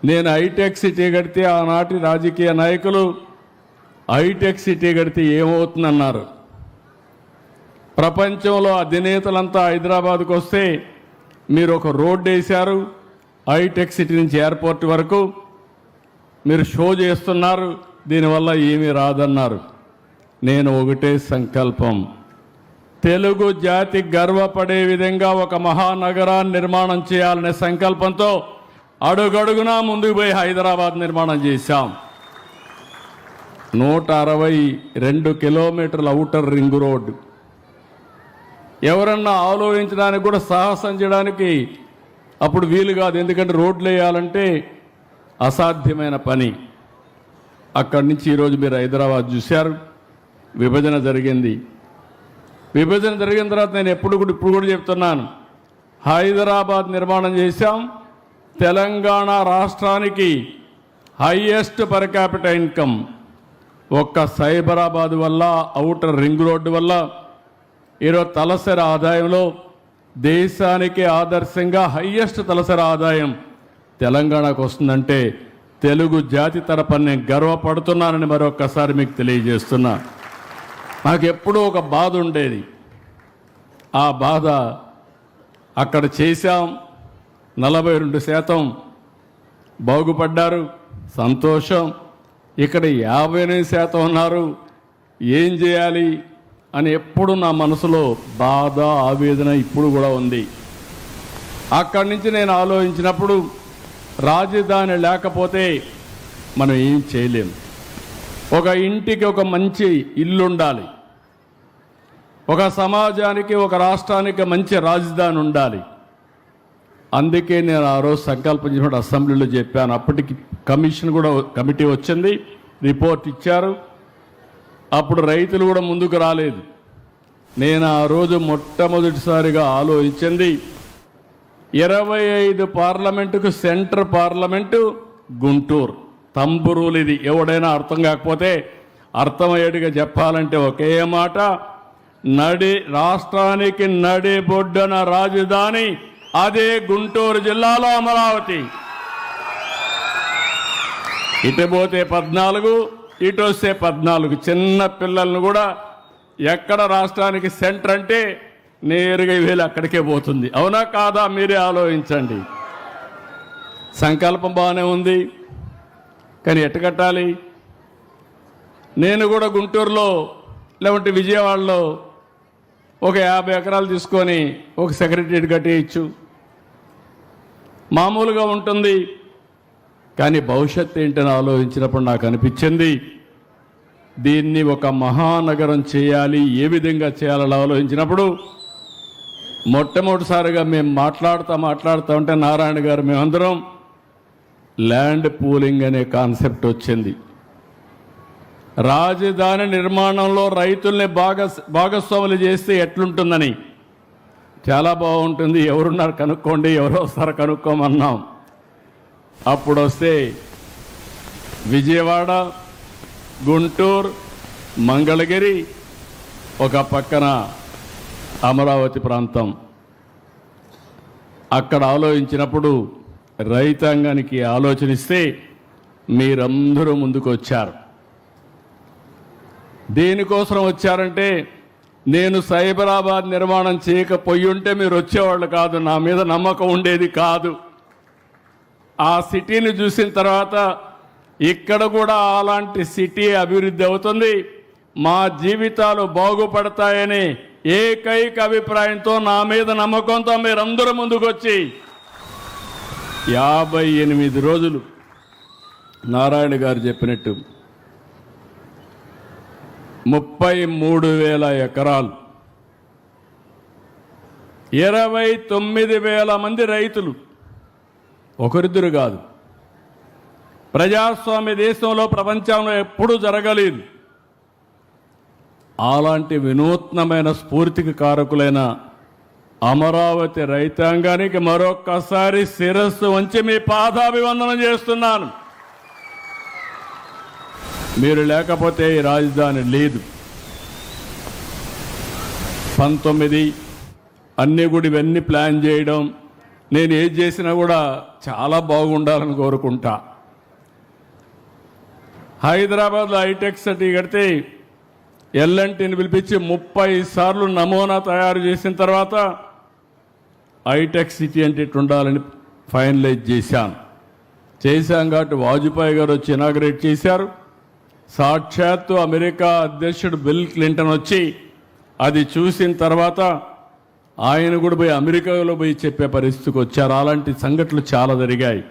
నేను hitech city కడితే ఆనాటి రాజకీయ నాయకులు హైటెక్ సిటీ కడితే ఏమవుతుందన్నారు. ప్రపంచంలో అధినేతలంతా హైదరాబాద్కు వస్తే మీరు ఒక రోడ్డు వేశారు, హైటెక్ సిటీ నుంచి ఎయిర్పోర్ట్ వరకు మీరు షో చేస్తున్నారు, దీనివల్ల ఏమీ రాదన్నారు. నేను ఒకటే సంకల్పం, తెలుగు జాతి గర్వపడే విధంగా ఒక మహానగరాన్ని నిర్మాణం చేయాలనే సంకల్పంతో అడుగడుగునా ముందుకు పోయి హైదరాబాద్ నిర్మాణం చేశాం. 162 కిలోమీటర్ల ఔటర్ రింగ్ రోడ్డు. ఎవరన్నా ఆలోచించడానికి కూడా సాహసం చేయడానికి అప్పుడు వీలు కాదు, ఎందుకంటే రోడ్లు వేయాలంటే అసాధ్యమైన పని. అక్కడి నుంచి ఈరోజు మీరు హైదరాబాద్ చూశారు. విభజన జరిగింది. విభజన జరిగిన తర్వాత నేను ఇప్పుడు కూడా చెప్తున్నాను, హైదరాబాద్ నిర్మాణం చేశాం. తెలంగాణ రాష్ట్రానికి హైయెస్ట్ పర్ క్యాపిటల్ ఇన్కమ్ ఒక్క సైబరాబాద్ వల్ల, ఔటర్ రింగ్ రోడ్డు వల్ల ఈరోజు తలసరి ఆదాయంలో దేశానికి ఆదర్శంగా హైయెస్ట్ తలసరి ఆదాయం తెలంగాణకు వస్తుందంటే తెలుగు జాతి తరపున నేను గర్వపడుతున్నానని మరొక్కసారి మీకు తెలియజేస్తున్నా. నాకు ఎప్పుడూ ఒక బాధ ఉండేది. ఆ బాధ అక్కడ చేశాం. 42% బాగుపడ్డారు, సంతోషం. ఇక్కడ 58% ఉన్నారు, ఏం చేయాలి అని ఎప్పుడు నా మనసులో బాధ, ఆవేదన ఇప్పుడు కూడా ఉంది. అక్కడి నుంచి నేను ఆలోచించినప్పుడు రాజధాని లేకపోతే మనం ఏం చేయలేం. ఒక ఇంటికి ఒక మంచి ఇల్లు ఉండాలి, ఒక సమాజానికి, ఒక రాష్ట్రానికి మంచి రాజధాని ఉండాలి. అందుకే నేను ఆ రోజు సంకల్పించినప్పుడు అసెంబ్లీలో చెప్పాను. అప్పటికి కమిటీ వచ్చింది, రిపోర్ట్ ఇచ్చారు. అప్పుడు రైతులు కూడా ముందుకు రాలేదు. నేను ఆ రోజు మొట్టమొదటిసారిగా ఆలోచించింది 25 పార్లమెంటుకు సెంటర్ పార్లమెంటు గుంటూరు. తంబురూలు ఇది. ఎవడైనా అర్థం కాకపోతే అర్థమయ్యేట్టుగా చెప్పాలంటే ఒకే మాట, రాష్ట్రానికి నడి బొడ్డున రాజధాని అదే గుంటూరు జిల్లాలో అమరావతి. ఇటు పోతే 14, ఇటు వస్తే 14. చిన్న పిల్లలను కూడా ఎక్కడ రాష్ట్రానికి సెంటర్ అంటే నేరుగా వీళ్ళు అక్కడికే పోతుంది. అవునా కాదా? మీరే ఆలోచించండి. సంకల్పం బాగానే ఉంది, కానీ ఎట్ట కట్టాలి? నేను కూడా గుంటూరులో లేకుంటే విజయవాడలో ఒక 50 ఎకరాలు తీసుకొని ఒక సెక్రటరియట్ కట్టేయచ్చు, మామూలుగా ఉంటుంది. కానీ భవిష్యత్తు ఏంటని ఆలోచించినప్పుడు నాకు అనిపించింది, దీన్ని ఒక మహానగరం చేయాలి. ఏ విధంగా చేయాలని ఆలోచించినప్పుడు మొట్టమొదటిసారిగా మేము మాట్లాడుతూ ఉంటే నారాయణ గారు మేమందరం ల్యాండ్ పూలింగ్ అనే కాన్సెప్ట్ వచ్చింది. రాజధాని నిర్మాణంలో రైతుల్ని భాగస్వాములు చేస్తే ఎట్లుంటుందని. చాలా బాగుంటుంది, ఎవరున్నారు కనుక్కోండి, ఎవరు వస్తారో కనుక్కోమన్నాం. అప్పుడు వస్తే విజయవాడ, గుంటూరు, మంగళగిరి, ఒక పక్కన అమరావతి ప్రాంతం. అక్కడ ఆలోచించినప్పుడు రైతాంగానికి ఆలోచనిస్తే మీరందరూ ముందుకు వచ్చారు. దేనికోసం వచ్చారంటే, నేను సైబరాబాద్ నిర్మాణం చేయకపోయి ఉంటే మీరు వచ్చేవాళ్ళు కాదు, నా మీద నమ్మకం ఉండేది కాదు. ఆ సిటీని చూసిన తర్వాత ఇక్కడ కూడా అలాంటి సిటీ అభివృద్ధి అవుతుంది, మా జీవితాలు బాగుపడతాయని ఏకైక అభిప్రాయంతో, నా మీద నమ్మకంతో మీరందరూ ముందుకు వచ్చి 58 రోజులు నారాయణ గారు చెప్పినట్టు 33,000 ఎకరాలు, 29,000 మంది రైతులు, ఒకరిద్దరు కాదు. ప్రజాస్వామ్య దేశంలో, ప్రపంచంలో ఎప్పుడూ జరగలేదు. అలాంటి వినూత్నమైన స్ఫూర్తికి కారకులైన అమరావతి రైతాంగానికి మరొక్కసారి శిరస్సు వంచి మీ పాదాభివందనం చేస్తున్నాను. మీరు లేకపోతే ఈ రాజధాని లేదు. 19 అన్నీ కూడా ఇవన్నీ ప్లాన్ చేయడం, నేను ఏది చేసినా కూడా చాలా బాగుండాలని కోరుకుంటా. హైదరాబాద్లో హైటెక్ సిటీ కడితే ఎల్ఎన్టీని పిలిపించి 30 సార్లు నమూనా తయారు చేసిన తర్వాత హైటెక్ సిటీ అంటే ఇట్లా ఉండాలని ఫైనలైజ్ చేశాం కాబట్టి వాజ్పేయి గారు వచ్చి ఇనాగ్రేట్ చేశారు. సాక్షాత్తు అమెరికా అధ్యక్షుడు బిల్ క్లింటన్ వచ్చి అది చూసిన తర్వాత ఆయన కూడా పోయి అమెరికాలో పోయి చెప్పే పరిస్థితికి వచ్చారు. అలాంటి సంఘటనలు చాలా జరిగాయి.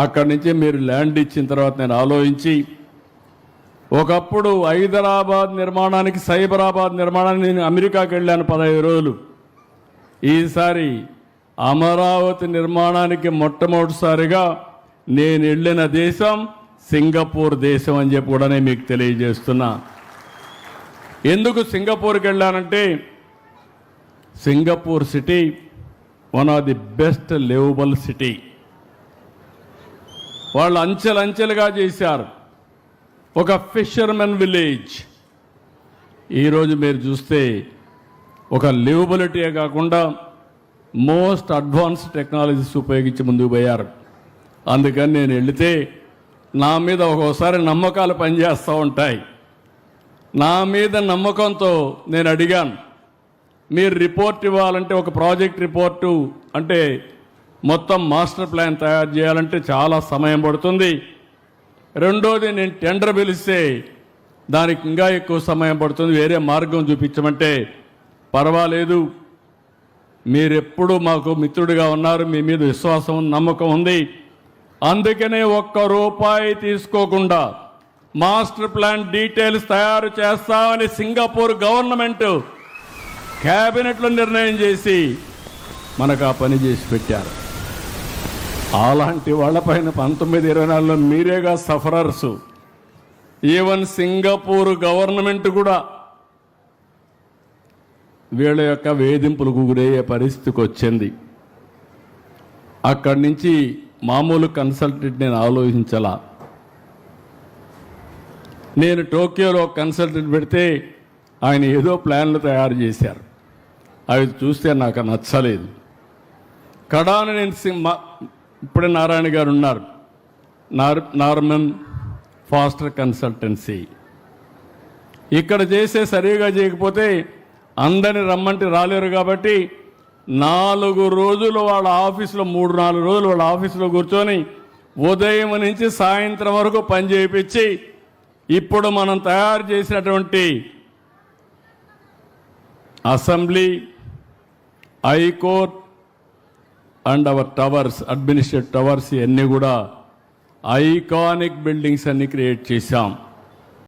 అక్కడి నుంచి మీరు ల్యాండ్ ఇచ్చిన తర్వాత నేను ఆలోచించి ఒకప్పుడు హైదరాబాద్ నిర్మాణానికి సైబరాబాద్ నిర్మాణానికి నేను అమెరికాకి వెళ్ళాను 15 రోజులు. ఈసారి అమరావతి నిర్మాణానికి మొట్టమొదటిసారిగా నేను వెళ్ళిన దేశం సింగపూర్ దేశం అని చెప్పి కూడా నేను మీకు తెలియజేస్తున్నా. ఎందుకు సింగపూర్కి వెళ్ళానంటే Singapore city one of the best livable city. వాళ్ళు అంచెలంచెలుగా చేశారు. ఒక ఫిషర్మెన్ విలేజ్. ఈరోజు మీరు చూస్తే ఒక లివబిలిటీయే కాకుండా మోస్ట్ అడ్వాన్స్డ్ టెక్నాలజీస్ ఉపయోగించి ముందుకు పోయారు. అందుకని నేను వెళితే నా మీద ఒక్కోసారి నమ్మకాలు పనిచేస్తూ ఉంటాయి. నా మీద నమ్మకంతో నేను అడిగాను, మీరు రిపోర్ట్ ఇవ్వాలంటే ఒక ప్రాజెక్ట్ రిపోర్టు అంటే మొత్తం మాస్టర్ ప్లాన్ తయారు చేయాలంటే చాలా సమయం పడుతుంది. రెండోది నేను టెండర్ పిలిస్తే దానికి ఇంకా ఎక్కువ సమయం పడుతుంది, వేరే మార్గం చూపించమంటే పర్వాలేదు, మీరెప్పుడు మాకు మిత్రుడిగా ఉన్నారు, మీ మీద విశ్వాసం నమ్మకం ఉంది, అందుకనే ₹1 తీసుకోకుండా మాస్టర్ ప్లాన్ డీటెయిల్స్ తయారు చేస్తామని సింగపూర్ గవర్నమెంట్ క్యాబినెట్లో నిర్ణయం చేసి మనకు ఆ పని చేసి పెట్టారు. అలాంటి వాళ్ళపైన 1924లో మీరేగా సఫరర్స్. ఈవెన్ సింగపూర్ గవర్నమెంట్ కూడా వీళ్ళ యొక్క వేధింపులకు గురయ్యే పరిస్థితికి వచ్చింది. అక్కడి నుంచి మామూలు కన్సల్టెంట్ నేను ఆలోచించాలా. నేను టోక్యోలో కన్సల్టెంట్ పెడితే ఆయన ఏదో ప్లాన్లు తయారు చేశారు. అవి చూస్తే నాకు నచ్చలేదు. కడాను నేను ఇప్పుడే నారాయణ గారు ఉన్నారు, నార్మన్ ఫాస్టర్ కన్సల్టెన్సీ. ఇక్కడ చేసే సరిగా చేయకపోతే అందరిని రమ్మంటే రాలేరు కాబట్టి 4 రోజులు వాళ్ళ ఆఫీసులో 3-4 రోజులు వాళ్ళ ఆఫీసులో కూర్చొని ఉదయం నుంచి సాయంత్రం వరకు పని చేయించి ఇప్పుడు మనం తయారు చేసినటువంటి assembly, high court and hour towers, administrative towers, ఇవన్నీ కూడా ఐకానిక్ బిల్డింగ్స్ అన్ని క్రియేట్ చేశాం.